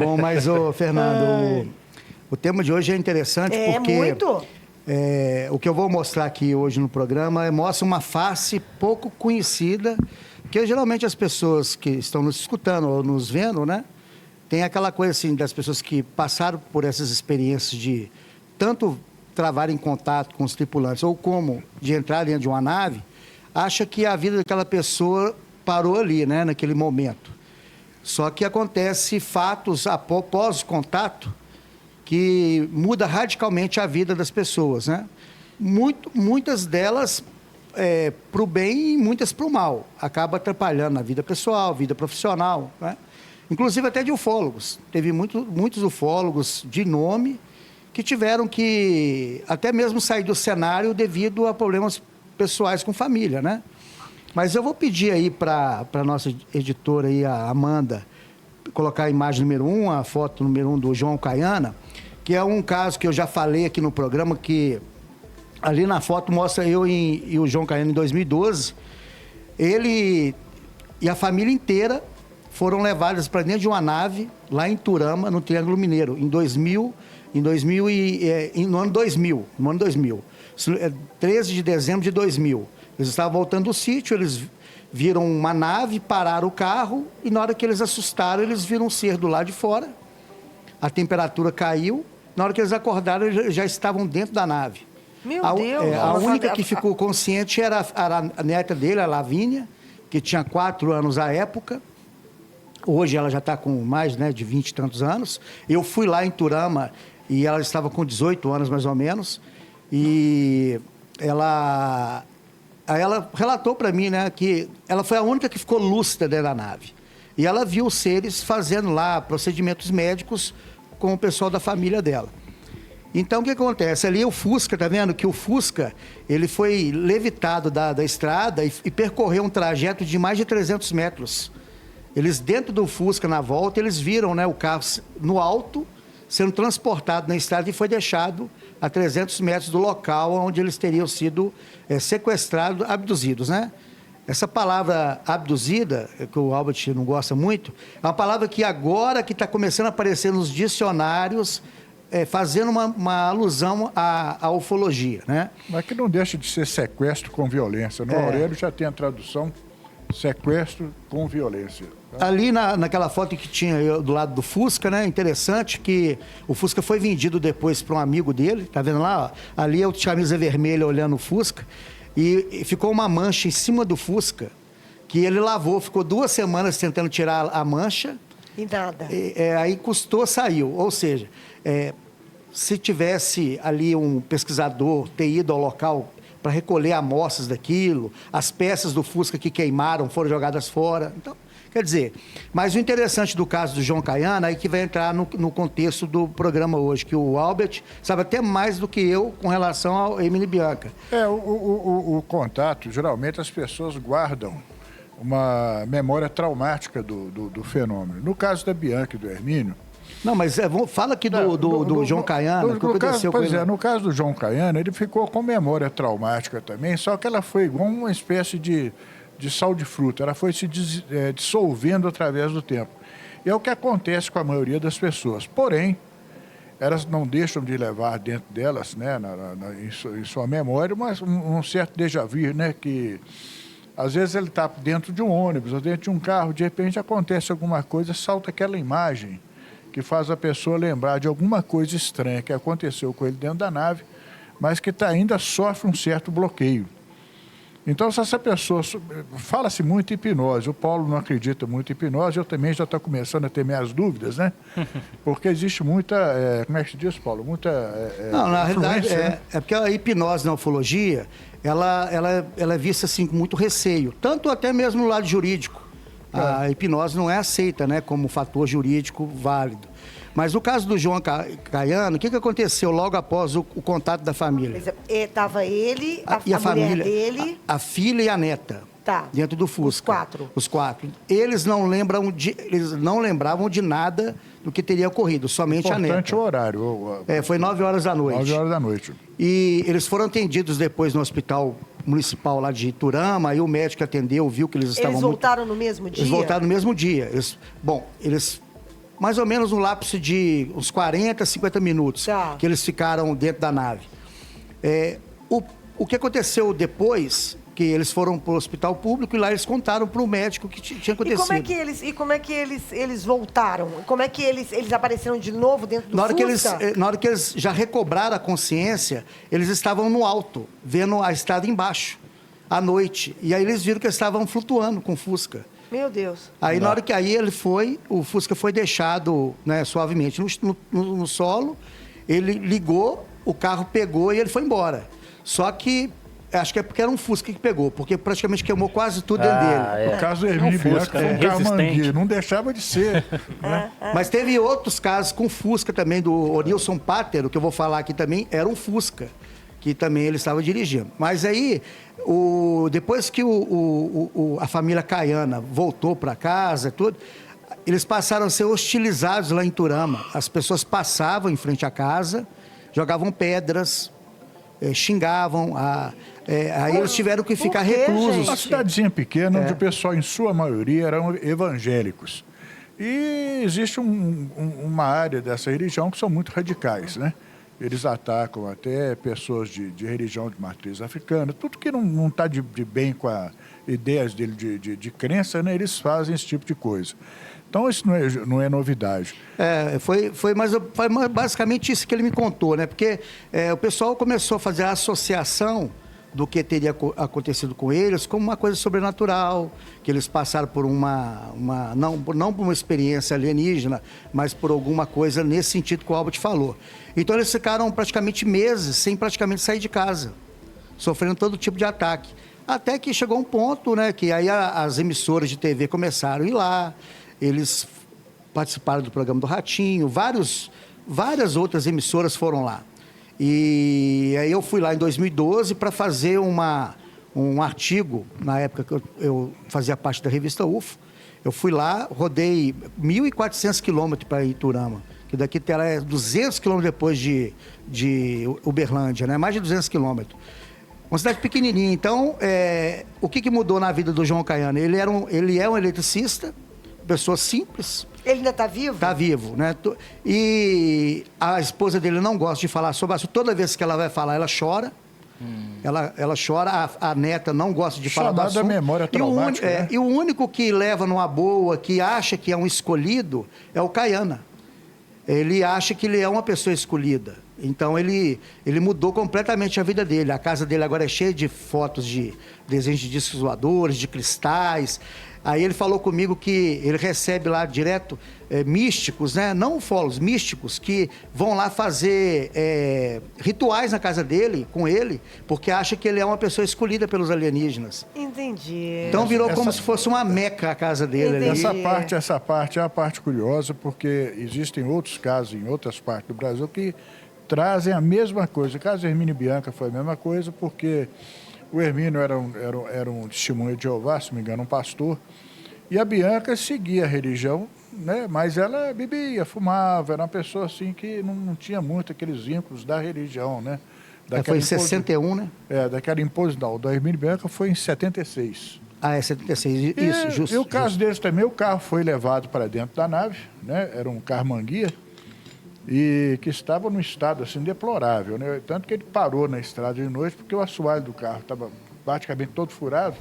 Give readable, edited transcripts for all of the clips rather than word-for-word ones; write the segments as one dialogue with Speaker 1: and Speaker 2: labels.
Speaker 1: Bom, mas, Fernando, o tema de hoje é interessante porque...
Speaker 2: Muito.
Speaker 1: O que eu vou mostrar aqui hoje no programa mostra uma face pouco conhecida, porque geralmente as pessoas que estão nos escutando ou nos vendo, né? Tem aquela coisa assim das pessoas que passaram por essas experiências de tanto travar em contato com os tripulantes ou como de entrar dentro de uma nave, acha que a vida daquela pessoa parou ali, né? Naquele momento. Só que acontece fatos após o contato que muda radicalmente a vida das pessoas, né? Muitas delas para o bem e muitas para o mal. Acaba atrapalhando a vida pessoal, vida profissional, né? Inclusive até de ufólogos. Teve muitos ufólogos de nome que tiveram que até mesmo sair do cenário devido a problemas pessoais com família, né? Mas eu vou pedir aí para a nossa editora, aí, a Amanda, colocar a imagem número 1, a foto número 1 do João Caiana, que é um caso que eu já falei aqui no programa, que ali na foto mostra eu e o João Caiana em 2012. Ele e a família inteira foram levados para dentro de uma nave lá em Turama, no Triângulo Mineiro, no ano 2000, 13 de dezembro de 2000. Eles estavam voltando do sítio, eles viram uma nave, pararam o carro e na hora que eles assustaram, eles viram um ser do lado de fora. A temperatura caiu. Na hora que eles acordaram, eles já estavam dentro da nave.
Speaker 2: Meu Deus!
Speaker 1: A única que ficou consciente era a neta dele, a Lavínia, que tinha 4 anos à época. Hoje ela já está com mais, né, de 20 e tantos anos. Eu fui lá em Turama e ela estava com 18 anos, mais ou menos. E ela relatou para mim, né, que ela foi a única que ficou lúcida dentro da nave. E ela viu os seres fazendo lá procedimentos médicos com o pessoal da família dela. Então, o que acontece? Ali o Fusca, tá vendo? Que o Fusca, ele foi levitado da estrada e percorreu um trajeto de mais de 300 metros. Eles, dentro do Fusca, na volta, eles viram, né, o carro no alto, sendo transportado na estrada e foi deixado a 300 metros do local onde eles teriam sido sequestrados, abduzidos, né? Essa palavra abduzida, que o Albert não gosta muito, é uma palavra que agora que está começando a aparecer nos dicionários, fazendo uma alusão à ufologia, né?
Speaker 3: Mas que não deixa de ser sequestro com violência. No Aurélio já tem a tradução sequestro com violência. Tá?
Speaker 1: Ali naquela foto que tinha do lado do Fusca, né? Interessante que o Fusca foi vendido depois para um amigo dele, tá vendo lá? Ó? Ali é o camisa vermelha olhando o Fusca. E ficou uma mancha em cima do Fusca, que ele lavou, ficou 2 semanas tentando tirar a mancha.
Speaker 2: E nada.
Speaker 1: Aí custou, saiu. Ou seja, se tivesse ali um pesquisador ter ido ao local para recolher amostras daquilo, as peças do Fusca que queimaram foram jogadas fora. Então, quer dizer, mas o interessante do caso do João Caiana é que vai entrar no contexto do programa hoje, que o Albert sabe até mais do que eu com relação ao Emily Bianca.
Speaker 3: O contato, geralmente as pessoas guardam uma memória traumática do fenômeno. No caso da Bianca e do Hermínio...
Speaker 1: Não, mas fala aqui do João Caiana, o que aconteceu com ele.
Speaker 3: No caso do João Caiana, ele ficou com memória traumática também, só que ela foi igual uma espécie de sal de fruta, ela foi se dissolvendo através do tempo. E é o que acontece com a maioria das pessoas. Porém, elas não deixam de levar dentro delas, né, em sua memória, mas um certo déjà vu, né, que às vezes ele está dentro de um ônibus, ou dentro de um carro, de repente acontece alguma coisa, salta aquela imagem que faz a pessoa lembrar de alguma coisa estranha que aconteceu com ele dentro da nave, mas que ainda sofre um certo bloqueio. Então, se essa pessoa... Fala-se muito em hipnose, o Paulo não acredita muito em hipnose, eu também já estou começando a ter minhas dúvidas, né? Porque existe muita... como é que se diz, Paulo? Muita...
Speaker 1: não, na realidade, é porque a hipnose na ufologia, ela é vista assim com muito receio, tanto até mesmo no lado jurídico. A hipnose não é aceita, né, como fator jurídico válido. Mas no caso do João Caiano, o que aconteceu logo após o contato da família?
Speaker 2: Estava ele, a
Speaker 1: mulher
Speaker 2: família dele...
Speaker 1: A filha e a neta.
Speaker 2: Tá.
Speaker 1: Dentro do Fusca.
Speaker 2: Os 4.
Speaker 1: Eles não lembravam de nada do que teria ocorrido, somente a neta.
Speaker 3: Importante o horário.
Speaker 1: Foi 9 horas da noite.
Speaker 3: 9 horas da noite.
Speaker 1: E eles foram atendidos depois no hospital municipal lá de Iturama, aí o médico atendeu, viu que eles estavam...
Speaker 2: Eles voltaram no mesmo dia?
Speaker 1: Eles voltaram no mesmo dia. Eles mais ou menos um lapso de uns 40, 50 minutos
Speaker 2: Tá.
Speaker 1: que eles ficaram dentro da nave. O que aconteceu depois, que eles foram para o hospital público e lá eles contaram para o médico o que tinha
Speaker 2: E
Speaker 1: acontecido.
Speaker 2: como é que eles voltaram? Como é que eles apareceram de novo dentro do
Speaker 1: Na hora
Speaker 2: Fusca?
Speaker 1: na hora que eles já recobraram a consciência, eles estavam no alto, vendo a estrada embaixo, à noite. E aí eles viram que eles estavam flutuando com o Fusca.
Speaker 2: Meu Deus.
Speaker 1: Aí, na hora que o Fusca foi deixado, né, suavemente no solo, ele ligou, o carro pegou e ele foi embora. Só que, acho que é porque era um Fusca que pegou, porque praticamente queimou quase tudo dentro dele.
Speaker 3: O caso do Hermínio Bianca
Speaker 4: Fusca,
Speaker 3: foi um
Speaker 4: resistente.
Speaker 3: carmanguia, não deixava de ser. Né?
Speaker 1: Mas teve outros casos com Fusca também, do Onilson Pátero, que eu vou falar aqui também, era um Fusca, que também ele estava dirigindo. Mas aí, depois que a família Caiana voltou para casa, tudo, eles passaram a ser hostilizados lá em Turama. As pessoas passavam em frente à casa, jogavam pedras, xingavam. Aí eles tiveram que ficar
Speaker 2: quê,
Speaker 1: reclusos.
Speaker 2: gente?
Speaker 3: Uma cidadezinha pequena, onde o pessoal, em sua maioria, eram evangélicos. E existe uma área dessa religião que são muito radicais, né? Eles atacam até pessoas de religião de matriz africana. Tudo que não está de bem com as ideias dele de crença, né? Eles fazem esse tipo de coisa. Então, isso não é novidade.
Speaker 1: Foi basicamente isso que ele me contou, né? Porque o pessoal começou a fazer a associação do que teria acontecido com eles como uma coisa sobrenatural, que eles passaram por não por uma experiência alienígena, mas por alguma coisa nesse sentido que o Albert falou. Então eles ficaram praticamente meses sem praticamente sair de casa, sofrendo todo tipo de ataque. Até que chegou um ponto, né, que aí as emissoras de TV começaram a ir lá, eles participaram do programa do Ratinho, várias outras emissoras foram lá. E aí eu fui lá em 2012 para fazer um artigo, na época que eu fazia parte da revista UFO. Eu fui lá, rodei 1.400 quilômetros para Iturama, que daqui é 200 quilômetros depois de Uberlândia, né? Mais de 200 quilômetros. Uma cidade pequenininha. Então, o que mudou na vida do João Caiana? Ele é um eletricista, pessoa simples.
Speaker 2: Ele ainda está vivo?
Speaker 1: Está vivo, né? E a esposa dele não gosta de falar sobre isso. Toda vez que ela vai falar, ela chora. Ela chora, a neta não gosta de falar do assunto.
Speaker 3: Chamada memória traumática, né?
Speaker 1: E o único que leva numa boa, que acha que é um escolhido, é o Caiana. Ele acha que ele é uma pessoa escolhida. Então, ele mudou completamente a vida dele. A casa dele agora é cheia de fotos de desenhos de discos voadores, de cristais. Aí ele falou comigo que ele recebe lá direto místicos, né? Não ufólogos, místicos, que vão lá fazer rituais na casa dele, com ele, porque acha que ele é uma pessoa escolhida pelos alienígenas.
Speaker 2: Entendi.
Speaker 1: Então virou como se fosse uma meca a casa dele. Ali.
Speaker 3: Essa parte é a parte curiosa, porque existem outros casos em outras partes do Brasil que trazem a mesma coisa. O caso do Hermínio Bianca foi a mesma coisa, porque o Hermínio era um testemunho de Jeová, se não me engano, um pastor, e a Bianca seguia a religião, né? Mas ela bebia, fumava, era uma pessoa assim que não tinha muito aqueles vínculos da religião, né?
Speaker 1: Foi em 61, né?
Speaker 3: Daquela imposição. O do Hermínio Bianca foi em 76.
Speaker 1: Ah, é 76, isso, justo.
Speaker 3: E o caso deles também, o carro foi levado para dentro da nave, né? Era um carmanguia, e que estava num estado assim deplorável, né? Tanto que ele parou na estrada de noite porque o assoalho do carro estava praticamente todo furado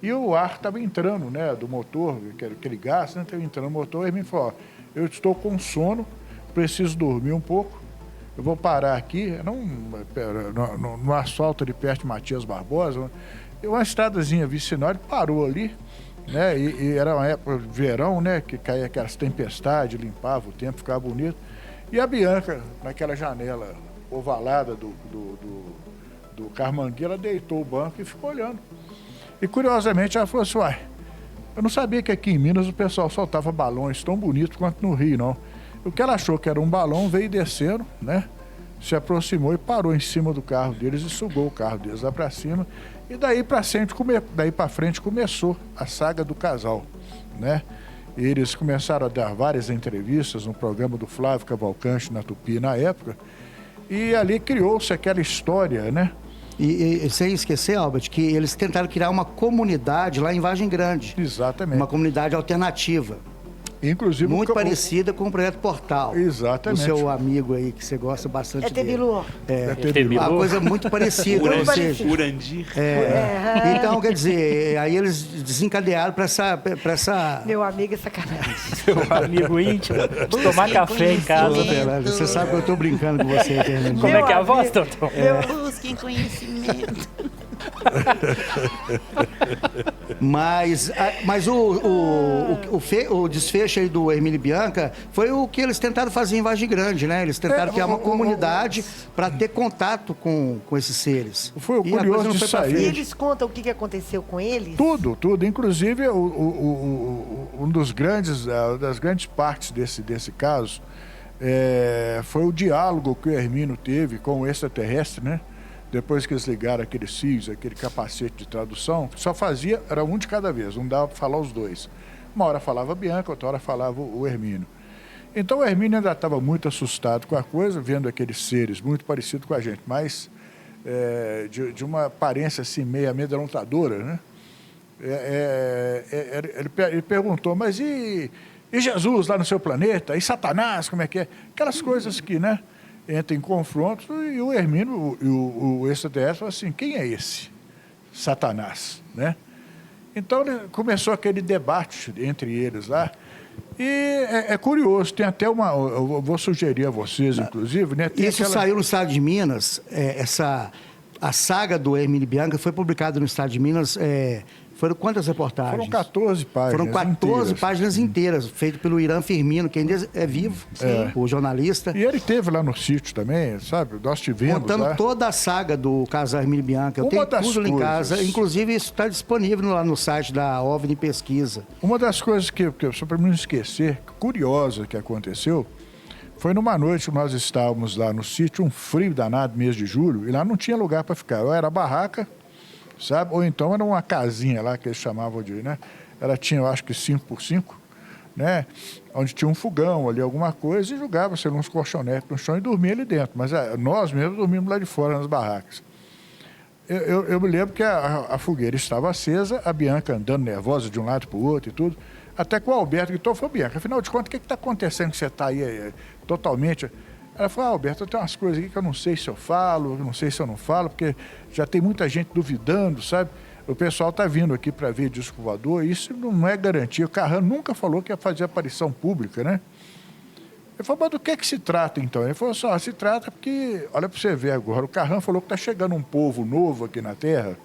Speaker 3: e o ar estava entrando, né, do motor, aquele gás, né, estava entrando no motor. E ele me falou: ó, eu estou com sono, preciso dormir um pouco, eu vou parar aqui, no asfalto de perto de Matias Barbosa, uma estradazinha vicinal, ele parou ali, né? E era uma época de verão, né, que caía aquelas tempestades, limpava o tempo, ficava bonito. E a Bianca, naquela janela ovalada do carmanguia, ela deitou o banco e ficou olhando. E, curiosamente, ela falou assim: uai, eu não sabia que aqui em Minas o pessoal soltava balões tão bonitos quanto no Rio, não. O que ela achou que era um balão, veio descendo, né? Se aproximou e parou em cima do carro deles e sugou o carro deles lá para cima. E daí para frente começou a saga do casal, né? Eles começaram a dar várias entrevistas no programa do Flávio Cavalcante, na Tupi, na época, e ali criou-se aquela história, né?
Speaker 1: E sem esquecer, Albert, que eles tentaram criar uma comunidade lá em Vargem Grande.
Speaker 3: Exatamente.
Speaker 1: Uma comunidade alternativa.
Speaker 3: Inclusive,
Speaker 1: muito parecida com o Projeto Portal.
Speaker 3: Exatamente.
Speaker 1: Do seu amigo aí, que você gosta bastante dele.
Speaker 2: Tebilu.
Speaker 1: É uma coisa muito parecida. Ou seja,
Speaker 4: Urandir.
Speaker 1: Então, quer dizer, aí eles desencadearam para essa...
Speaker 2: Meu amigo é sacanagem.
Speaker 5: Seu amigo íntimo, de tomar café em casa.
Speaker 1: Você sabe que eu estou brincando com você, Fernandinho.
Speaker 5: Como é que é a voz, Totó?
Speaker 6: Busquem conhecimento.
Speaker 1: Mas o desfecho aí do Hermínio e Bianca foi o que eles tentaram fazer em Vargem Grande, né? Eles tentaram criar uma comunidade para ter contato com esses seres.
Speaker 3: Foi o curioso de sair.
Speaker 2: E eles contam o que aconteceu com eles?
Speaker 3: Tudo. Inclusive, das grandes partes desse caso foi o diálogo que o Hermínio teve com o extraterrestre, né? Depois que eles ligaram aqueles fios, aquele capacete de tradução, era um de cada vez, não dava para falar os dois. Uma hora falava a Bianca, outra hora falava o Hermínio. Então o Hermínio ainda estava muito assustado com a coisa, vendo aqueles seres muito parecidos com a gente, mas de uma aparência assim meio amedrontadora, né? Ele perguntou, mas e Jesus lá no seu planeta? E Satanás, como é que é? Aquelas coisas que, né? Entra em confronto e o Hermínio, o extraterrestre, falou assim, quem é esse? Satanás, né? Então começou aquele debate entre eles lá e é curioso, tem até eu vou sugerir a vocês, inclusive, né?
Speaker 1: Isso saiu no Estado de Minas, a saga do Hermínio e Bianca foi publicada no Estado de Minas, foram quantas reportagens?
Speaker 3: Foram 14 páginas.
Speaker 1: Foram 14 páginas inteiras, feito pelo Irã Firmino, que ainda é vivo, o jornalista.
Speaker 3: E ele esteve lá no sítio também, sabe? Nós tivemos
Speaker 1: contando
Speaker 3: lá.
Speaker 1: Toda a saga do casal Hermínio e Bianca. Eu tenho tudo lá em casa. Inclusive, isso está disponível lá no site da OVNI Pesquisa.
Speaker 3: Uma das coisas que só para não esquecer, curiosa que aconteceu, foi numa noite que nós estávamos lá no sítio, um frio danado, mês de julho, e lá não tinha lugar para ficar. Ou era barraca, sabe? Ou então era uma casinha lá que eles chamavam de, né? Ela tinha, eu acho que 5x5, né? Onde tinha um fogão ali, alguma coisa, e jogava-se uns colchonetes no chão e dormia ali dentro. Mas nós mesmos dormimos lá de fora, nas barracas. Eu me lembro que a fogueira estava acesa, a Bianca andando nervosa de um lado para o outro e tudo, até que o Alberto gritou, falou, Bianca, afinal de contas, o que está acontecendo que você está aí totalmente... Ela falou, Alberto, tem umas coisas aqui que eu não sei se eu falo, eu não sei se eu não falo, porque já tem muita gente duvidando, sabe? O pessoal está vindo aqui para ver disco voador, e isso não é garantia. O Carrano nunca falou que ia fazer aparição pública, né? Ele falou, mas do que se trata, então? Ele falou assim, se trata porque, olha para você ver agora, o Carrano falou que está chegando um povo novo aqui na Terra,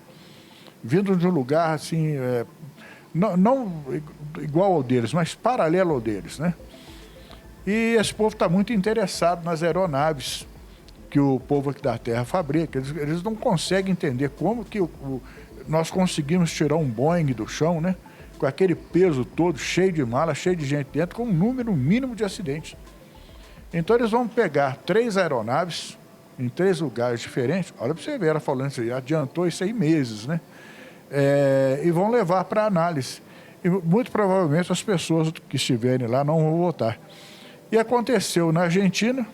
Speaker 3: vindo de um lugar, assim, não igual ao deles, mas paralelo ao deles, né? E esse povo está muito interessado nas aeronaves que o povo aqui da Terra fabrica. Eles não conseguem entender como que nós conseguimos tirar um Boeing do chão, né? Com aquele peso todo, cheio de mala, cheio de gente dentro, com um número mínimo de acidentes. Então eles vão pegar 3 aeronaves em 3 lugares diferentes. Olha para você ver, ela falando isso aí, adiantou isso aí meses, né? E vão levar para análise. E muito provavelmente as pessoas que estiverem lá não vão votar. E aconteceu na Argentina,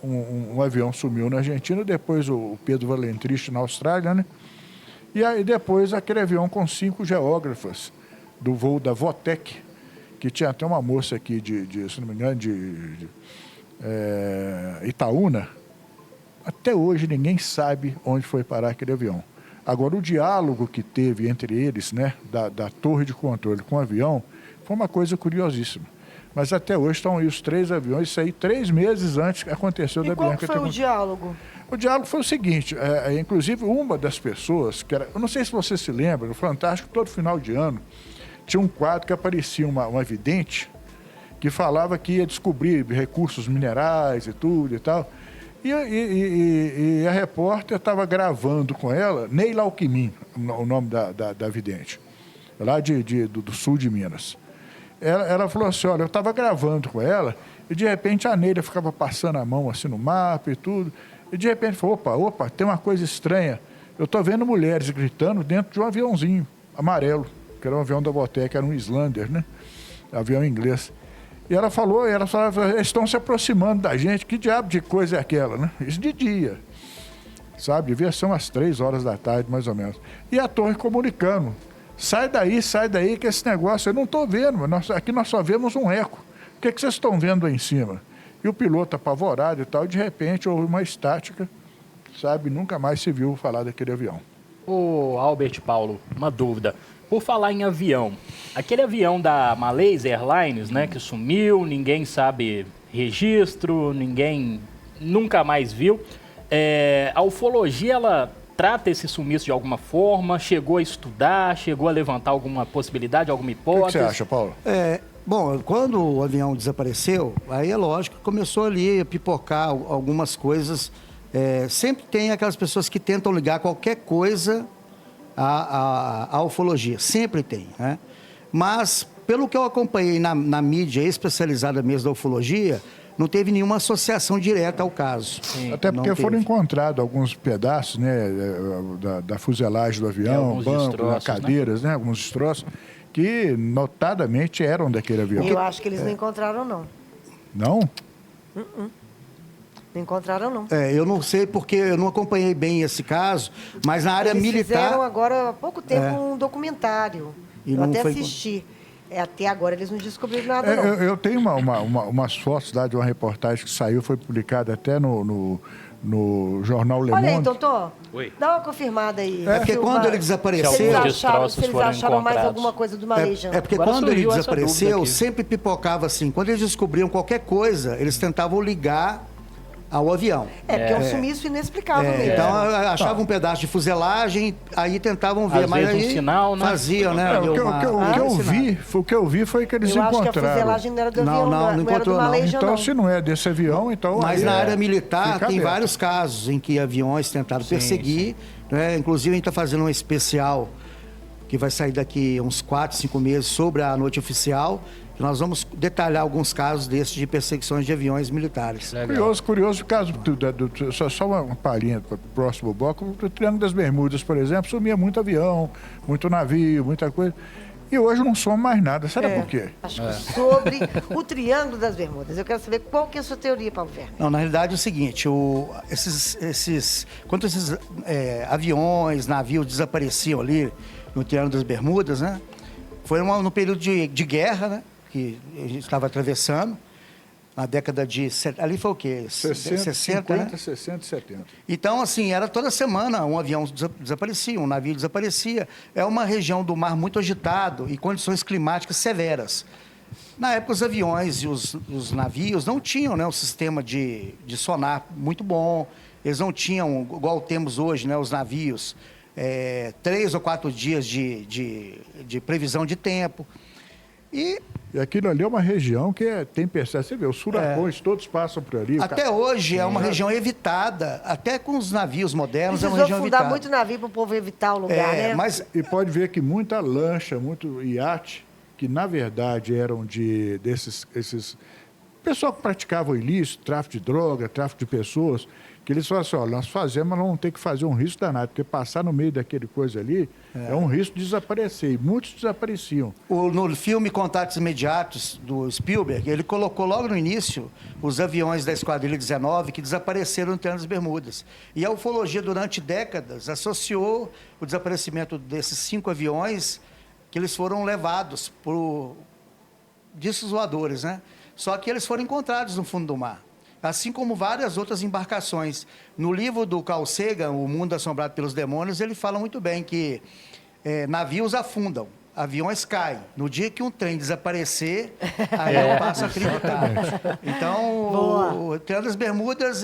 Speaker 3: um avião sumiu na Argentina, depois o Pedro Valentriste na Austrália, né? E aí depois aquele avião com 5 geógrafas do voo da Votec, que tinha até uma moça aqui se não me engano, de Itaúna. Até hoje ninguém sabe onde foi parar aquele avião. Agora, o diálogo que teve entre eles, né, da torre de controle com o avião, foi uma coisa curiosíssima. Mas até hoje estão aí os 3 aviões, isso aí 3 meses antes que aconteceu da Bianca.
Speaker 2: E qual foi o diálogo?
Speaker 3: O diálogo foi o seguinte, inclusive uma das pessoas, que era, eu não sei se você se lembra, no Fantástico, todo final de ano, tinha um quadro que aparecia uma vidente que falava que ia descobrir recursos minerais e tudo e tal. E a repórter estava gravando com ela, Neila Alckmin, o nome da vidente, lá do sul de Minas. Ela falou assim, olha, eu estava gravando com ela e de repente a Neila ficava passando a mão assim no mapa e tudo. E de repente falou, opa, tem uma coisa estranha. Eu estou vendo mulheres gritando dentro de um aviãozinho amarelo, que era um avião da Votec, era um Islander, né? Avião inglês. E ela falou, eles estão se aproximando da gente, que diabo de coisa é aquela, né? Isso de dia, sabe? Devia ser umas 3 horas da tarde, mais ou menos. E a torre comunicando sai daí, que esse negócio eu não estou vendo, aqui nós só vemos um eco. O que vocês estão vendo aí em cima? E o piloto apavorado e tal, e de repente houve uma estática, sabe, nunca mais se viu falar daquele avião.
Speaker 5: Ô, Albert Paulo, uma dúvida. Por falar em avião, aquele avião da Malaysia Airlines, né, que sumiu, ninguém sabe registro, ninguém nunca mais viu. A ufologia, ela trata esse sumiço de alguma forma? Chegou a estudar? Chegou a levantar alguma possibilidade, alguma
Speaker 3: O
Speaker 5: hipótese?
Speaker 3: que você acha, Paulo?
Speaker 1: Bom, quando o avião desapareceu, aí é lógico que começou ali a pipocar algumas coisas. Sempre tem aquelas pessoas que tentam ligar qualquer coisa à ufologia, sempre tem, né? Mas, pelo que eu acompanhei na mídia especializada mesmo da ufologia, não teve nenhuma associação direta ao caso.
Speaker 5: Sim.
Speaker 3: Até porque foram encontrados alguns pedaços, né, da fuselagem do avião,
Speaker 5: alguns
Speaker 3: bancos,
Speaker 5: destroços,
Speaker 3: cadeiras, né, alguns destroços, que notadamente eram daquele avião.
Speaker 2: Eu acho que eles não encontraram, não.
Speaker 3: Não?
Speaker 2: Não encontraram, não.
Speaker 1: Eu não sei porque eu não acompanhei bem esse caso, mas na área
Speaker 2: Eles
Speaker 1: militar...
Speaker 2: fizeram agora há pouco tempo um documentário.
Speaker 1: E
Speaker 2: Eu
Speaker 1: não
Speaker 2: até
Speaker 1: foi-
Speaker 2: assisti. Até agora eles não descobriram nada, não.
Speaker 3: Eu tenho umas fotos lá de uma reportagem que saiu, foi publicada até no jornal Le
Speaker 2: Olha aí,
Speaker 3: Monde.
Speaker 2: Totó.
Speaker 5: Oi.
Speaker 2: Dá uma confirmada aí.
Speaker 1: É porque
Speaker 2: Filma-
Speaker 1: quando ele
Speaker 2: Se
Speaker 1: desapareceu...
Speaker 2: eles
Speaker 5: Alguns
Speaker 2: acharam,
Speaker 5: destroços
Speaker 2: se eles
Speaker 5: foram
Speaker 2: acharam mais
Speaker 5: encontrados.
Speaker 2: alguma coisa do Malaysian.
Speaker 1: É porque
Speaker 5: Agora
Speaker 1: quando ele
Speaker 5: surgiu essa dúvida
Speaker 1: desapareceu,
Speaker 5: aqui.
Speaker 1: sempre pipocava assim. Quando eles descobriam qualquer coisa, eles tentavam ligar ao avião.
Speaker 2: Porque é um sumiço inexplicável mesmo.
Speaker 1: Então, achavam um pedaço de fuselagem, aí tentavam ver,
Speaker 5: Às
Speaker 1: mas
Speaker 5: vezes um
Speaker 1: aí
Speaker 5: sinal, né?
Speaker 1: faziam, né?
Speaker 3: O que eu
Speaker 1: sinal.
Speaker 3: vi foi que eles
Speaker 2: Eu acho que a
Speaker 3: encontraram.
Speaker 2: fuselagem não era do
Speaker 1: Não,
Speaker 2: avião,
Speaker 1: não
Speaker 2: era
Speaker 1: encontrou,
Speaker 2: do
Speaker 1: não.
Speaker 2: Malaysian,
Speaker 3: Então,
Speaker 2: não.
Speaker 3: se não é desse avião, então...
Speaker 1: Mas
Speaker 3: aí
Speaker 1: na área militar
Speaker 3: fica
Speaker 1: tem
Speaker 3: aberto.
Speaker 1: vários casos em que aviões tentaram perseguir. Né? Inclusive, a gente está fazendo um especial que vai sair daqui uns 4, 5 meses sobre a noite oficial. Que nós vamos detalhar alguns casos desses de perseguições de aviões militares.
Speaker 3: Curioso o caso, só uma palhinha para o próximo bloco, o Triângulo das Bermudas, por exemplo, sumia muito avião, muito navio, muita coisa. E hoje não soma mais nada. Será por quê?
Speaker 2: Acho que sobre o Triângulo das Bermudas. Eu quero saber qual que é a sua teoria, Paulo Verne.
Speaker 1: Não, na realidade é o seguinte, quando esses aviões, navios desapareciam ali no Triângulo das Bermudas, né? Foi no período de guerra, né? Que a gente estava atravessando, na década de... Ali foi o quê?
Speaker 3: 60,
Speaker 1: 60, né?
Speaker 3: 50, 60 e 70.
Speaker 1: Então, assim, era toda semana um avião desaparecia, um navio desaparecia. É uma região do mar muito agitado e condições climáticas severas. Na época, os aviões e os navios não tinham, né, um sistema de sonar muito bom. Eles não tinham, igual temos hoje, né, os navios, 3 ou 4 dias de previsão de tempo. E
Speaker 3: aquilo ali é uma região que tem percepção. Você vê, os furacões todos passam por ali.
Speaker 1: até hoje é uma região evitada, até com os navios modernos é uma
Speaker 2: Precisou
Speaker 1: região
Speaker 2: fundar
Speaker 1: evitada.
Speaker 2: muito navio para o povo evitar o lugar, né?
Speaker 1: Mas
Speaker 3: E pode ver que muita lancha, muito iate, que na verdade eram esses pessoal que praticava o ilícito, tráfico de droga, tráfico de pessoas, que eles falaram assim, nós fazemos, mas não vamos ter que fazer um risco danado, porque passar no meio daquele coisa ali é um risco de desaparecer, e muitos desapareciam.
Speaker 1: no filme Contatos Imediatos, do Spielberg, ele colocou logo no início os aviões da Esquadrilha 19 que desapareceram no Triângulo das Bermudas. E a ufologia, durante décadas, associou o desaparecimento desses 5 aviões que eles foram levados por discos voadores, né? Só que eles foram encontrados no fundo do mar, assim como várias outras embarcações. No livro do Carl Sagan, O Mundo Assombrado pelos Demônios, ele fala muito bem que navios afundam, aviões caem. No dia que um trem desaparecer, aí eu passo a acreditar. Então, o Triângulo das Bermudas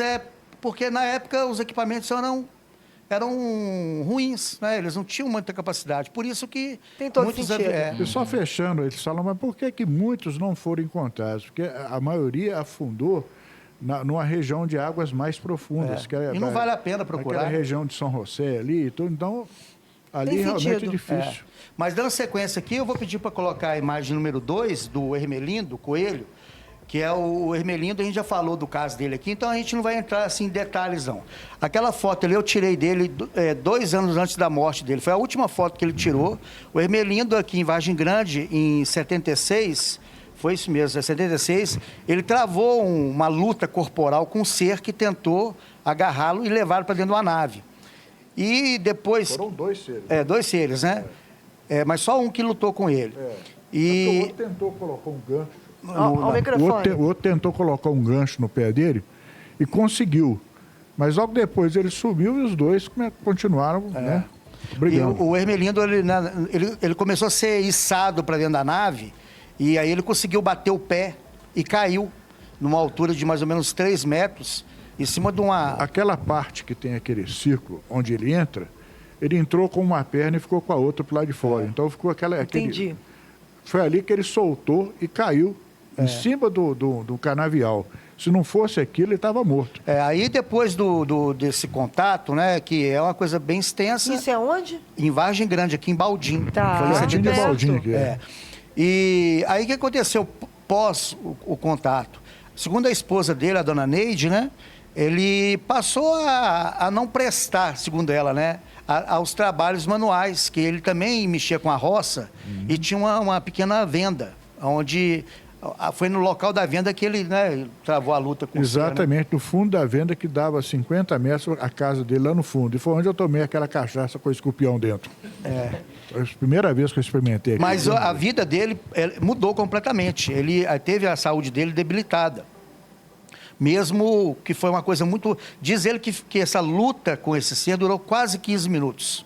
Speaker 1: porque na época os equipamentos eram ruins, né? Eles não tinham muita capacidade. Por isso que
Speaker 2: Tem todo
Speaker 1: muitos
Speaker 2: sentido.
Speaker 3: E só fechando, eles falam, mas por que muitos não foram encontrados? Porque a maioria afundou numa região de águas mais profundas. Que é
Speaker 1: E não vale a pena procurar.
Speaker 3: Aquela região de São José ali e tudo. Então, ali
Speaker 2: Tem
Speaker 3: realmente é
Speaker 2: sentido.
Speaker 3: difícil.
Speaker 1: Mas dando sequência aqui, eu vou pedir para colocar a imagem número 2 do Hermelindo Coelho, que é o Hermelindo. A gente já falou do caso dele aqui, então a gente não vai entrar assim, em detalhes, não. Aquela foto ali eu tirei dele 2 anos antes da morte dele. Foi a última foto que ele tirou. O Hermelindo, aqui em Vargem Grande, em 76, foi isso mesmo, 76, ele travou uma luta corporal com um ser que tentou agarrá-lo e levá-lo para dentro de uma nave. E depois...
Speaker 3: Foram 2 seres.
Speaker 1: 2 seres, né? mas só um que lutou com ele.
Speaker 3: O
Speaker 1: E
Speaker 3: outro tentou colocar um gancho.
Speaker 2: Ao microfone.
Speaker 3: O outro tentou colocar um gancho no pé dele e conseguiu. Mas logo depois ele sumiu e os dois continuaram, né,
Speaker 1: E
Speaker 3: brigando.
Speaker 1: o Hermelindo, ele começou a ser içado para dentro da nave, e aí ele conseguiu bater o pé e caiu numa altura de mais ou menos 3 metros, em cima de uma...
Speaker 3: Aquela parte que tem aquele círculo onde ele entra, ele entrou com uma perna e ficou com a outra pro lado de fora. Então ficou
Speaker 2: Entendi.
Speaker 3: Foi ali que ele soltou e caiu em cima do canavial. Se não fosse aquilo, ele estava morto.
Speaker 1: Aí depois desse contato, né, que é uma coisa bem extensa...
Speaker 2: Isso é onde?
Speaker 1: Em Vargem Grande, aqui em Baldim.
Speaker 2: Tá.
Speaker 1: Foi em
Speaker 3: Jardim de
Speaker 1: 77.
Speaker 3: Baldinho, que é.
Speaker 1: E aí o que aconteceu pós o contato? Segundo a esposa dele, a dona Neide, né? Ele passou a não prestar, segundo ela, né? Aos trabalhos manuais, que ele também mexia com a roça e tinha uma pequena venda, onde foi no local da venda que ele, né, travou a luta com o senhor, né?
Speaker 3: Exatamente, no fundo da venda que dava 50 metros a casa dele lá no fundo. E foi onde eu tomei aquela cachaça com escorpião dentro. Foi a primeira vez que eu experimentei.
Speaker 1: Mas a vida dele mudou completamente. Ele teve a saúde dele debilitada. Mesmo que foi uma coisa muito... Diz ele que essa luta com esse ser durou quase 15 minutos.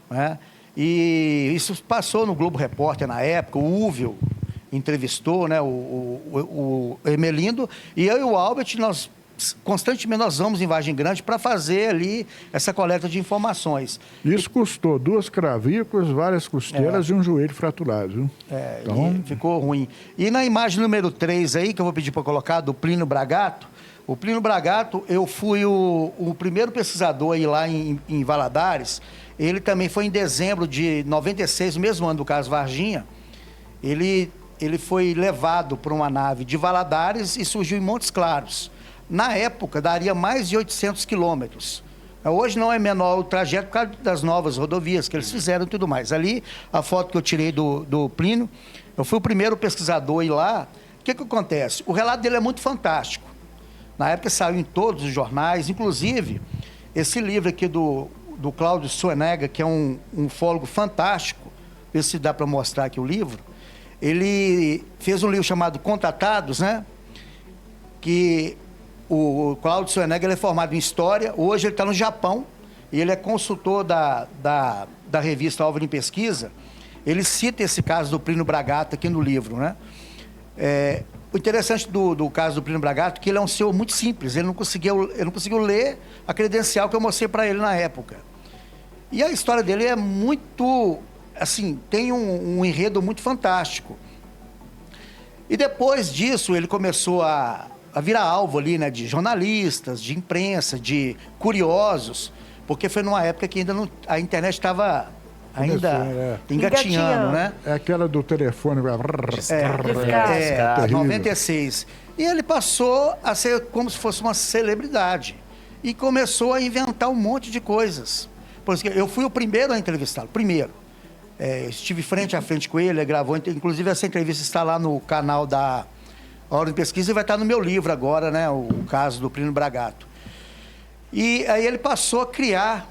Speaker 1: Né? E isso passou no Globo Repórter na época, o Úvel entrevistou, né, o Hermelindo, e eu e o Albert, constantemente nós vamos em Vargem Grande para fazer ali essa coleta de informações.
Speaker 3: Isso custou 2 cravículas, várias costelas e um joelho fraturado. Viu?
Speaker 1: E ficou ruim. E na imagem número 3 aí, que eu vou pedir para colocar, do Plínio Bragato, o Plínio Bragato, eu fui o primeiro pesquisador aí lá em Valadares. Ele também foi em dezembro de 96, o mesmo ano do caso Varginha. Ele foi levado por uma nave de Valadares e surgiu em Montes Claros. Na época, daria mais de 800 quilômetros. Hoje não é menor o trajeto por causa das novas rodovias que eles fizeram e tudo mais. Ali, a foto que eu tirei do Plínio, eu fui o primeiro pesquisador a ir lá. O que acontece? O relato dele é muito fantástico. Na época saiu em todos os jornais, inclusive esse livro aqui do Cláudio Suenega, que é um ufólogo fantástico, ver se dá para mostrar aqui o livro. Ele fez um livro chamado Contatados, né? Que o Cláudio Suenega, ele é formado em História, hoje ele está no Japão, e ele é consultor da revista Alvo em Pesquisa. Ele cita esse caso do Plínio Bragato aqui no livro, né? O interessante do caso do Plínio Bragato é que ele é um senhor muito simples, ele não conseguiu ler a credencial que eu mostrei para ele na época. E a história dele é muito... assim, tem um enredo muito fantástico. E depois disso, ele começou a virar alvo ali, né, de jornalistas, de imprensa, de curiosos, porque foi numa época que ainda a internet estava ainda engatinhando, né?
Speaker 3: É aquela do telefone.
Speaker 2: Discado.
Speaker 1: 96. E ele passou a ser como se fosse uma celebridade. E começou a inventar um monte de coisas. Porque eu fui o primeiro a entrevistá-lo, primeiro. Estive frente a frente com ele gravou, inclusive essa entrevista está lá no canal da Hora de Pesquisa e vai estar no meu livro agora, né, o caso do Plínio Bragato. E aí ele passou a criar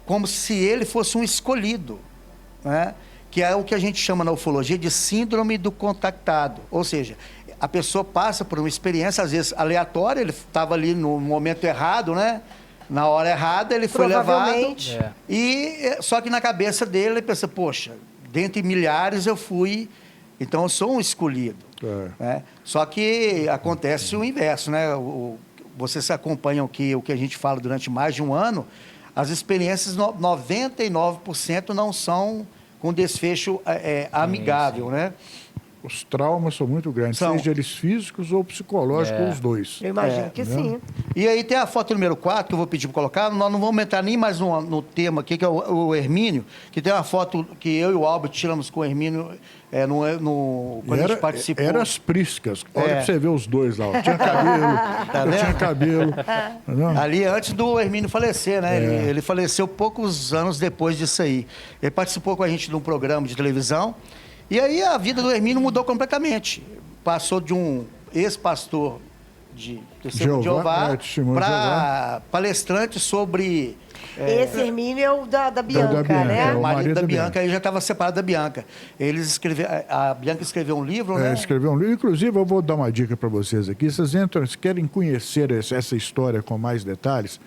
Speaker 1: como se ele fosse um escolhido, né, que é o que a gente chama na ufologia de síndrome do contactado, ou seja, a pessoa passa por uma experiência, às vezes aleatória, ele estava ali no momento errado, né? Na hora errada, ele foi levado. Só que na cabeça dele, ele pensa, poxa, dentre milhares eu fui, então eu sou um escolhido. Né? Só que acontece o inverso, né? Vocês acompanham o que a gente fala durante mais de um ano, as experiências, 99% não são com desfecho amigável, né?
Speaker 3: Os traumas são muito grandes, seja eles físicos ou psicológicos, ou os dois.
Speaker 2: Eu imagino que sim.
Speaker 1: E aí tem a foto número 4, que eu vou pedir para colocar. Nós não vamos entrar nem mais no tema aqui, que é o Hermínio, que tem uma foto que eu e o Albert tiramos com o Hermínio quando a gente participou.
Speaker 3: Era as priscas. Olha para você ver os dois lá. Tinha cabelo, tinha cabelo.
Speaker 1: Ali antes do Hermínio falecer, né? Ele faleceu poucos anos depois disso aí. Ele participou com a gente de um programa de televisão. E aí a vida do Hermínio mudou completamente. Passou de um ex-pastor de Testemunho de Jeová para palestrante sobre...
Speaker 2: Esse Hermínio é o da Bianca,
Speaker 3: Bianca,
Speaker 2: né?
Speaker 1: o marido da Bianca, aí já estava separado da Bianca. A Bianca escreveu um livro, né?
Speaker 3: Escreveu um livro. Inclusive, eu vou dar uma dica para vocês aqui. Vocês entram, se querem conhecer essa história com mais detalhes,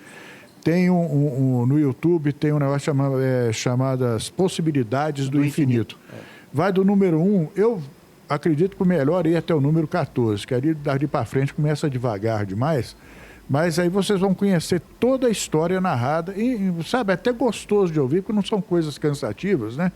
Speaker 3: tem no YouTube, tem um negócio chamado As Possibilidades do Infinito. Vai do número 1, eu acredito que o melhor é até o número 14, que ali dali para frente começa devagar demais, mas aí vocês vão conhecer toda a história narrada, e sabe, é até gostoso de ouvir, porque não são coisas cansativas, né?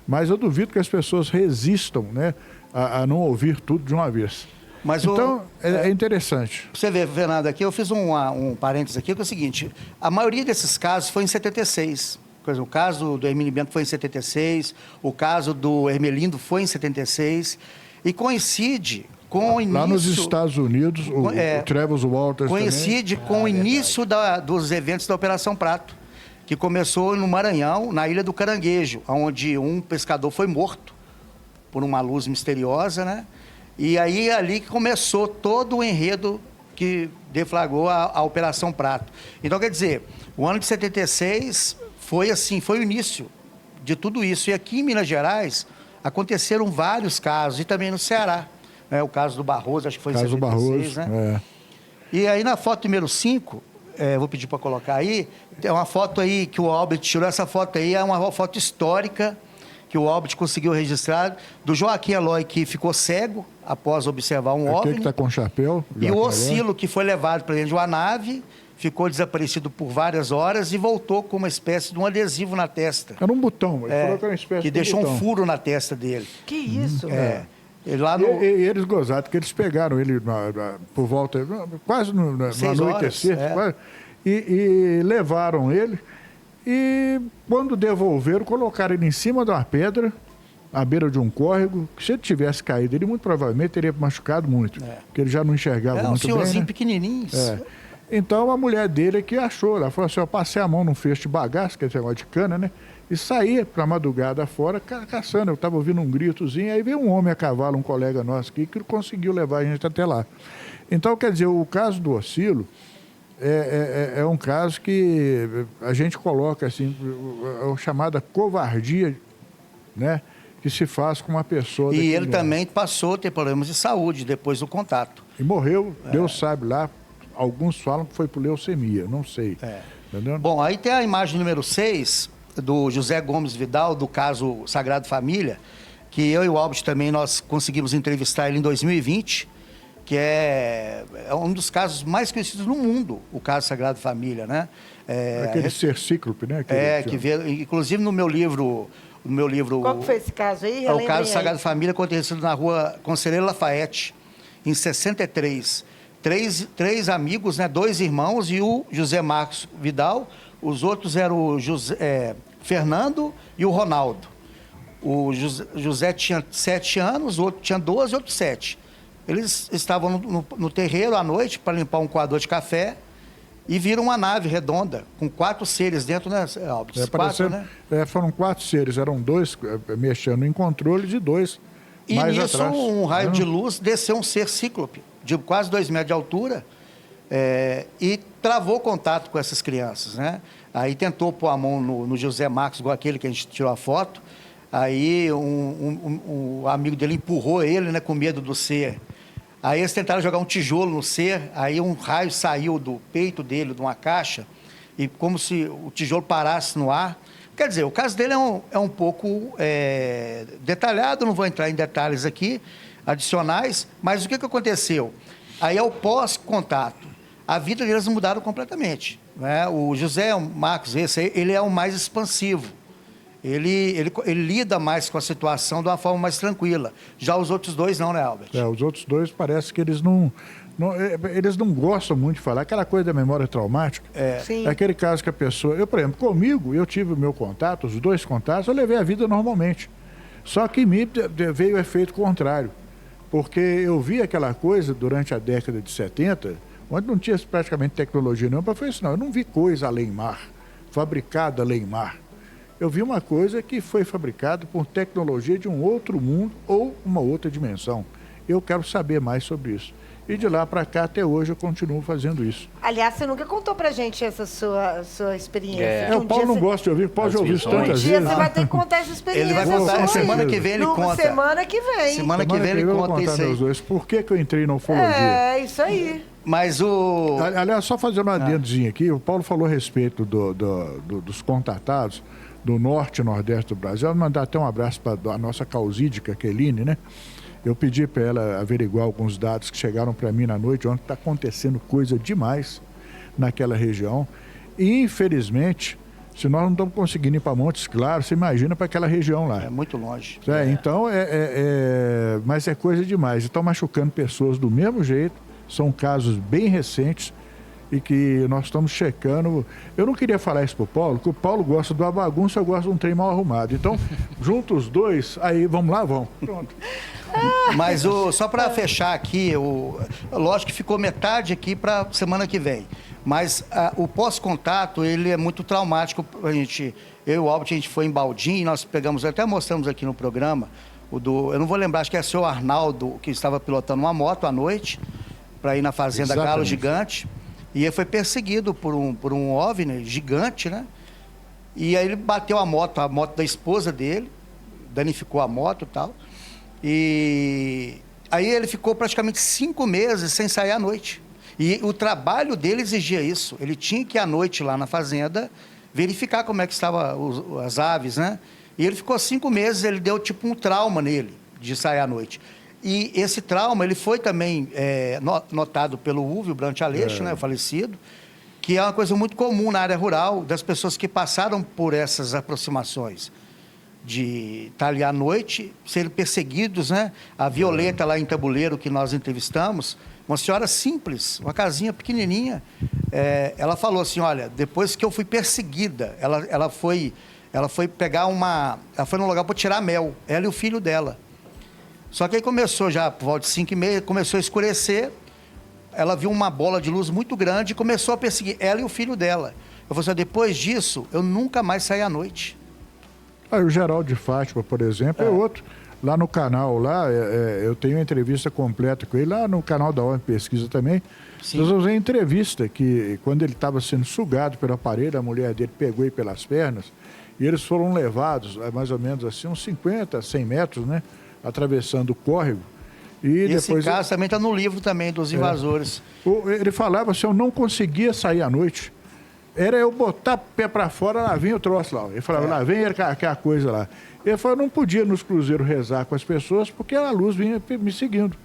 Speaker 3: Mas eu duvido que as pessoas resistam, né, a não ouvir tudo de uma vez.
Speaker 1: Mas
Speaker 3: então, é interessante.
Speaker 1: Você vê, Fernando, aqui eu fiz um parênteses aqui, que é o seguinte, a maioria desses casos foi em 76. Por exemplo, o caso do Hermínio Bianco foi em 76, o caso do Hermelindo foi em 76, e coincide com o início...
Speaker 3: Lá nos Estados Unidos, o Travis Walters
Speaker 1: coincide
Speaker 3: também.
Speaker 1: com o início dos eventos da Operação Prato, que começou no Maranhão, na Ilha do Caranguejo, onde um pescador foi morto por uma luz misteriosa, né? E aí ali que começou todo o enredo que deflagrou a Operação Prato. Então, quer dizer, o ano de 76 foi assim, foi o início de tudo isso. E aqui em Minas Gerais aconteceram vários casos, e também no Ceará. Né? O caso do Barroso, acho que foi em 76,
Speaker 3: Barroso,
Speaker 1: né? E aí na foto número 5, vou pedir para colocar aí, tem uma foto aí que o Albert tirou. Essa foto aí é uma foto histórica que o Albert conseguiu registrar, do Joaquim Eloy, que ficou cego após observar um OVNI.
Speaker 3: Aquele que está com chapéu.
Speaker 1: E o Ocilo, que foi levado para dentro de uma nave, ficou desaparecido por várias horas e voltou com uma espécie de um adesivo na testa.
Speaker 3: Era um botão, ele falou que era uma espécie
Speaker 1: que
Speaker 3: de
Speaker 1: deixou
Speaker 3: botão.
Speaker 1: Um furo na testa dele.
Speaker 2: Que isso?
Speaker 1: E lá no...
Speaker 3: e eles gozaram, porque eles pegaram ele por volta, quase no anoitecer, e levaram ele. E quando devolveram, colocaram ele em cima de uma pedra, à beira de um córrego, que se ele tivesse caído, ele muito provavelmente teria machucado muito, porque ele já não enxergava muito bem.
Speaker 1: Um senhorzinho
Speaker 3: né?
Speaker 1: pequenininho.
Speaker 3: Então a mulher dele é que achou, ela falou assim, eu passei a mão num feixe de bagaço, que é esse negócio de cana, né? E saía para a madrugada fora caçando. Eu estava ouvindo um gritozinho, aí veio um homem a cavalo, um colega nosso aqui, que conseguiu levar a gente até lá. Então, quer dizer, o caso do Ocilo é um caso que a gente coloca assim, a chamada covardia, né? Que se faz com uma pessoa...
Speaker 1: E ele também passou a ter problemas de saúde depois do contato.
Speaker 3: E morreu, Deus sabe lá, alguns falam que foi por leucemia, não sei. Entendeu?
Speaker 1: Bom, aí tem a imagem número 6, do José Gomes Vidal, do caso Sagrado Família, que eu e o Albert também nós conseguimos entrevistar ele em 2020, que é um dos casos mais conhecidos no mundo, o caso Sagrado Família, né?
Speaker 3: Aquele ser cíclope, né?
Speaker 1: Que veio, inclusive no meu livro...
Speaker 2: Qual que foi esse caso aí?
Speaker 1: É o caso Sagrado Família, acontecido na rua Conselheiro Lafayette, em 63. Três amigos, né? 2 irmãos e o José Marcos Vidal. Os outros eram o Fernando e o Ronaldo. O José tinha 7 anos, o outro tinha 12 e o outro 7. Eles estavam no terreiro à noite para limpar um coador de café e viram uma nave redonda com 4 seres dentro, né, Albert? 4, né?
Speaker 3: Foram 4 seres, eram 2 mexendo em controles e 2 mais
Speaker 1: nisso,
Speaker 3: atrás.
Speaker 1: Um raio de luz desceu um ser cíclope, de quase 2 metros de altura, e travou contato com essas crianças, né? Aí tentou pôr a mão no José Marcos, igual aquele que a gente tirou a foto. Aí um amigo dele empurrou ele, né, com medo do ser. Aí eles tentaram jogar um tijolo no ser, aí um raio saiu do peito dele, de uma caixa, e como se o tijolo parasse no ar. Quer dizer, o caso dele é um pouco detalhado, não vou entrar em detalhes aqui, adicionais, mas o que aconteceu? Aí é o pós-contato. A vida deles mudaram completamente, né? O José Marcos, ele é o mais expansivo. Ele lida mais com a situação de uma forma mais tranquila. Já os outros 2 não, né, Albert?
Speaker 3: Os outros 2 parece que eles eles não gostam muito de falar. Aquela coisa da memória traumática.
Speaker 2: Sim.
Speaker 3: É aquele caso que a pessoa... por exemplo, comigo, eu tive o meu contato, os 2 contatos, eu levei a vida normalmente. Só que me veio o efeito contrário. Porque eu vi aquela coisa durante a década de 70, onde não tinha praticamente tecnologia nenhuma para fazer isso, não. Eu não vi coisa além mar, fabricada além mar. Eu vi uma coisa que foi fabricada por tecnologia de um outro mundo ou uma outra dimensão. Eu quero saber mais sobre isso. E de lá para cá, até hoje, eu continuo fazendo isso.
Speaker 2: Aliás, você nunca contou pra gente essa sua experiência.
Speaker 5: É.
Speaker 2: Que
Speaker 3: O Paulo não gosta de ouvir, pode
Speaker 5: As
Speaker 3: ouvir
Speaker 5: visões.
Speaker 2: Um
Speaker 3: tantas
Speaker 2: dia
Speaker 3: vezes.
Speaker 2: você vai ter que contar essa experiência.
Speaker 1: Ele vai contar,
Speaker 2: sua
Speaker 1: semana
Speaker 2: aí.
Speaker 1: que vem ele conta.
Speaker 2: Semana que vem.
Speaker 1: Semana que vem ele
Speaker 3: eu vou
Speaker 1: conta
Speaker 3: contar
Speaker 1: isso
Speaker 3: meus
Speaker 1: aí.
Speaker 3: dois. Por que eu entrei na ufologia?
Speaker 2: É, isso aí.
Speaker 1: Mas o...
Speaker 3: Aliás, só fazendo um adendozinho aqui, o Paulo falou a respeito dos contatados do norte e nordeste do Brasil. Eu vou mandar até um abraço para a nossa causídica, Keline, né? Eu pedi para ela averiguar alguns dados que chegaram para mim na noite, onde está acontecendo coisa demais naquela região. E, infelizmente, se nós não estamos conseguindo ir para Montes Claros, você imagina para aquela região lá.
Speaker 1: É muito longe.
Speaker 3: Então, mas é coisa demais. Estão machucando pessoas do mesmo jeito. São casos bem recentes e que nós estamos checando. Eu não queria falar isso para o Paulo, porque o Paulo gosta de uma bagunça, eu gosto de um trem mal arrumado. Então, junto os dois, aí vamos lá, vamos. Pronto.
Speaker 1: Mas só para fechar aqui, lógico que ficou metade aqui para semana que vem. Mas o pós-contato, ele é muito traumático para a gente. Eu e o Albert, a gente foi em Baldim, nós pegamos, até mostramos aqui no programa, eu não vou lembrar, acho que é o senhor Arnaldo, que estava pilotando uma moto à noite, para ir na fazenda
Speaker 3: Exatamente.
Speaker 1: Galo Gigante, e ele foi perseguido por um OVNI gigante, né? E aí ele bateu a moto da esposa dele, danificou a moto e tal. E aí ele ficou praticamente 5 meses sem sair à noite. E o trabalho dele exigia isso. Ele tinha que ir à noite lá na fazenda verificar como é que estavam as aves, né? E ele ficou 5 meses, ele deu tipo um trauma nele de sair à noite. E esse trauma, ele foi também notado pelo Úvio Brant Aleixo, né, o falecido, que é uma coisa muito comum na área rural, das pessoas que passaram por essas aproximações, de estar ali à noite, serem perseguidos, né? A Violeta, lá em Tabuleiro, que nós entrevistamos, uma senhora simples, uma casinha pequenininha, ela falou assim, olha, depois que eu fui perseguida, ela foi pegar ela foi num lugar para tirar mel, ela e o filho dela. Só que aí começou já, por volta de 5h30, começou a escurecer, ela viu uma bola de luz muito grande e começou a perseguir ela e o filho dela. Eu falei assim, depois disso, eu nunca mais saí à noite.
Speaker 3: Aí o Geraldo de Fátima, por exemplo, é outro. Lá no canal, eu tenho uma entrevista completa com ele, lá no canal da Ordem Pesquisa também.
Speaker 1: Sim.
Speaker 3: Nós vamos ver a entrevista que, quando ele estava sendo sugado pelo aparelho, a mulher dele pegou ele pelas pernas, e eles foram levados, mais ou menos assim, uns 50, 100 metros, né? Atravessando o córrego. E
Speaker 1: Esse
Speaker 3: depois
Speaker 1: caso também está no livro também, dos invasores.
Speaker 3: ele falava assim, eu não conseguia sair à noite. Era eu botar o pé para fora, lá vem o troço lá. Ele falava, lá vem aquela coisa lá. Ele falou, eu não podia nos cruzeiros rezar com as pessoas, porque a luz vinha me seguindo.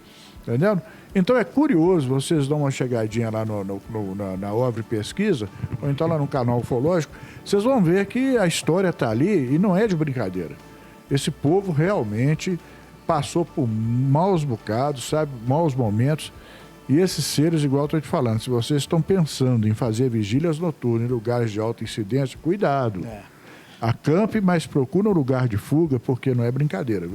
Speaker 3: Entendeu? Então é curioso, vocês dão uma chegadinha lá na Ordem Pesquisa, ou então lá no canal ufológico, vocês vão ver que a história está ali e não é de brincadeira. Esse povo realmente passou por maus bocados, sabe, maus momentos. E esses seres, igual eu estou te falando, se vocês estão pensando em fazer vigílias noturnas em lugares de alta incidência, cuidado. Acampe, mas procure um lugar de fuga, porque não é brincadeira, viu?